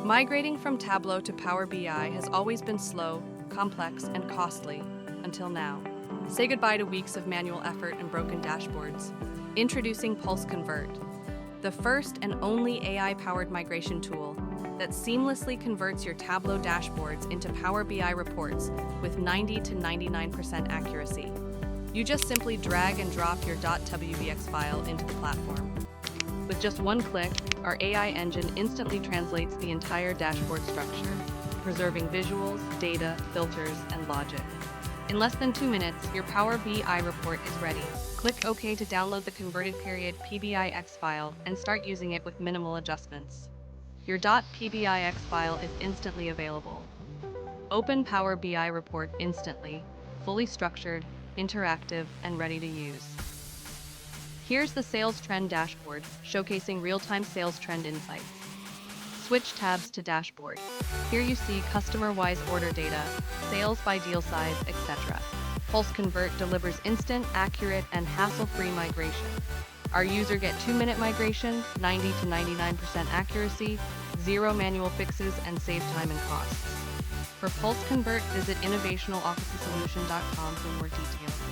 Migrating from Tableau to Power BI has always been slow, complex, and costly, until now. Say goodbye to weeks of manual effort and broken dashboards. Introducing Pulse Convert, the first and only AI-powered migration tool that seamlessly converts your Tableau dashboards into Power BI reports with 90 to 99% accuracy. You just simply drag and drop your .wbx file into the platform. With just one click, our AI engine instantly translates the entire dashboard structure, preserving visuals, data, filters, and logic. In less than 2 minutes, your Power BI report is ready. Click OK to download the converted .pbix file and start using it with minimal adjustments. Your .pbix file is instantly available. Open Power BI report instantly, fully structured, interactive, and ready to use. Here's the sales trend dashboard, showcasing real-time sales trend insights. Switch tabs to dashboard. Here you see customer-wise order data, sales by deal size, etc. Pulse Convert delivers instant, accurate, and hassle-free migration. Our user get 2-minute migration, 90 to 99% accuracy, 0 manual fixes, and save time and costs. For Pulse Convert, visit innovationalofficesolution.com for more details.